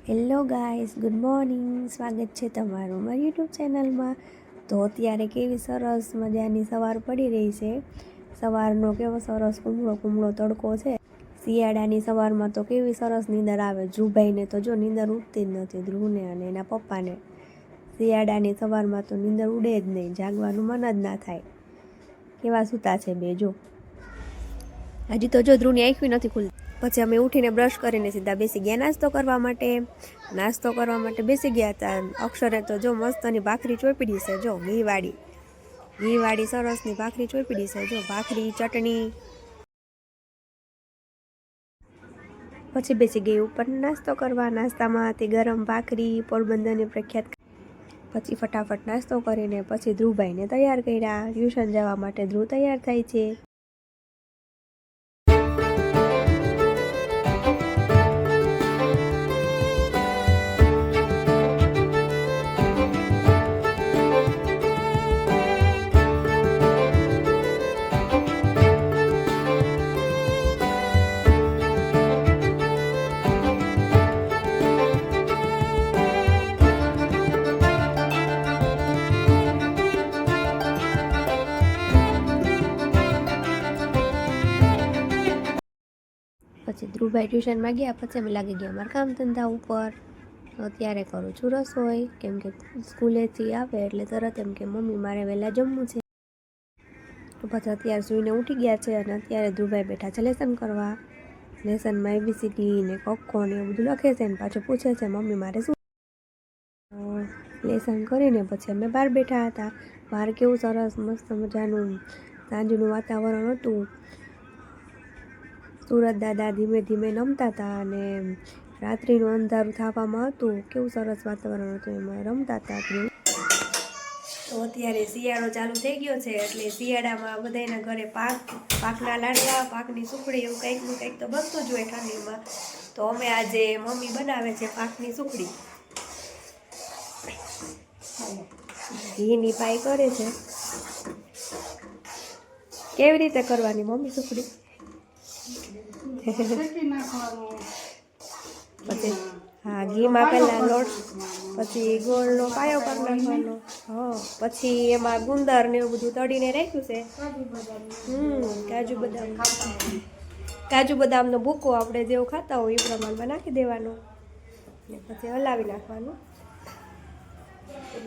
Hello guys, good morning. સ્વાગત છે તમારું મારી યુટ્યુબ ચેનલમાં. તો અત્યારે કેવી સરસ મજાની સવાર પડી રહી છે. સવારનો કેવો સરસ કુમળો તડકો છે. શિયાળાની સવારમાં તો કેવી સરસ નીંદર આવે. ધ્રુવભાઈને તો જો નીંદર ઉઠતી જ નથી, ધ્રુવને અને એના પપ્પાને. શિયાળાની સવારમાં તો નીંદર ઉડે જ નહીં, જાગવાનું મન જ ના થાય. કેવા સૂતા છે બે જો. હજી તો જો ધ્રુવની આંખ નથી ખુલતી. પછી અમે ઉઠીને બ્રશ કરીને સીધા બેસી ગયા નાસ્તો કરવા માટે બેસી ગયા હતા. અક્ષરે તો જો મસ્તની ભાખરી ચોપડી છે, જો ઘીવાળી સરસની ભાખરી ચોપડી છે, જો ભાખરી ચટણી. પછી બેસી ગઈ ઉપર નાસ્તો કરવા. નાસ્તામાં હતી ગરમ ભાખરી, પોરબંદરની પ્રખ્યાત. પછી ફટાફટ નાસ્તો કરીને પછી ધ્રુવભાઈને તૈયાર કર્યા. ટ્યુશન જવા માટે ધ્રુવ તૈયાર થાય છે. પછી ધ્રુવભાઈ ટ્યુશનમાં ગયા. પછી અમે લાગી ગયા અમારા કામ ધંધા ઉપર. અત્યારે કરું છું રસોઈ, કેમ કે સ્કૂલેથી આવે એટલે તરત એમ કે મમ્મી મારે વહેલા જમવું છે. તો પછી અત્યારે સૂઈને ઉઠી ગયા છે અને અત્યારે ધ્રુવભાઈ બેઠા છે લેસન કરવા. લેસનમાં ABCD ને કક્કો ને એવું બધું લખે છે ને પાછું પૂછે છે મમ્મી મારે શું. લેસન કરીને પછી અમે બહાર બેઠા હતા. બહાર કેવું સરસ મસ્ત મજાનું સાંજનું વાતાવરણ હતું. સુરત દાદા ધીમે ધીમે નમતા હતા અને રાત્રિનું અંધારું થવામાં હતું. કેવું સરસ વાતાવરણ હતું, એમાં રમતા હતા. તો અત્યારે શિયાળો ચાલુ થઈ ગયો છે એટલે શિયાળામાં બધાના ઘરે પાકના લાડવા, પાકની સુખડી એવું કંઈક તો બનતું જ હોય ઠંડીમાં. તો અમે આજે મમ્મી બનાવે છે પાકની સુખડી. ઘીની પાઈ કરે છે. કેવી રીતે કરવાની મમ્મી સુખડી? પછી હા, ઘીમાં પહેલાં લોટ, પછી ગોળનો પાયો કરી નાખવાનો. પછી એમાં ગુંદર ને એવું બધું તળીને રાખ્યું છે. કાજુ બદામનો ભૂકો આપણે જેવું ખાતા હોય એ પ્રમાણમાં નાખી દેવાનો ને પછી હલાવી નાખવાનું.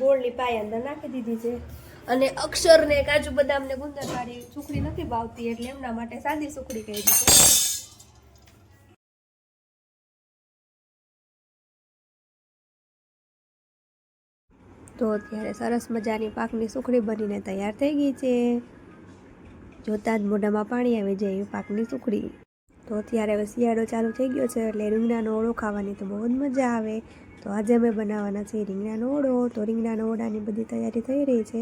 ગોળની પાય અંદર નાખી દીધી છે. અને અક્ષરને કાજુ બદામને ગુંદર વાળી સુખડી નથી ભાવતી એટલે એમના માટે સાદી સુખડી કરી દીધી. તો અત્યારે સરસ મજાની પાકની સુખડી બનીને તૈયાર થઈ ગઈ છે. જોતા જ મોઢામાં પાણી આવી જાય પાકની સુખડી. તો અત્યારે હવે શિયાળો ચાલુ થઈ ગયો છે એટલે રીંગણાનો ઓળો ખાવાની તો બહુ જ મજા આવે. તો આજે અમે બનાવવાના છે રીંગણાનો ઓળો. તો રીંગણાનો ઓળાની બધી તૈયારી થઈ રહી છે.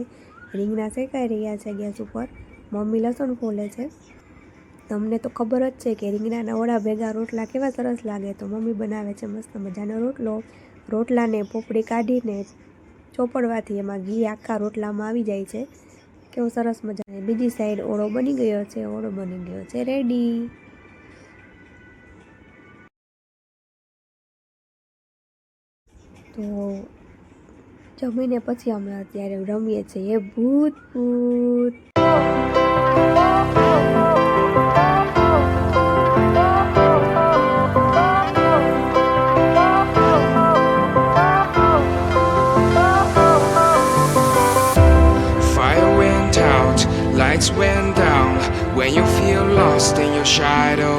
રીંગણા શેકાઈ રહ્યા છે ગેસ ઉપર. મમ્મી લસણ ફોલે છે. તમને તો ખબર જ છે કે રીંગણાના ઓળા ભેગા રોટલા કેવા સરસ લાગે. તો મમ્મી બનાવે છે મસ્ત મજાનો રોટલો. રોટલાને પોપડી કાઢીને ચોપડવાથી એમાં ઘી આખા રોટલામાં આવી જાય છે. કેવો સરસ મજા. બીજી સાઈડ ઓળો બની ગયો છે. ઓળો બની ગયો છે રેડી. તો જમીને પછી અમે અત્યારે રમીએ છીએ ભૂત ભૂત. Lights went down when you feel lost in your shadow.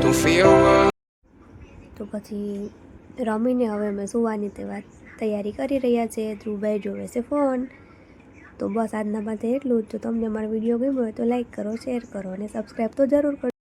Don't feel alone. તો પછી રમીને હવે અમે સુવાની તૈયારી કરી રહ્યા છે. ધ્રુવભાઈ જોવે છે ફોન. તો બસ આજના માટે એટલું જ. જો તમને મારો વિડીયો ગમ્યો હોય તો લાઈક કરો, શેર કરો અને સબસ્ક્રાઈબ તો જરૂર કરો.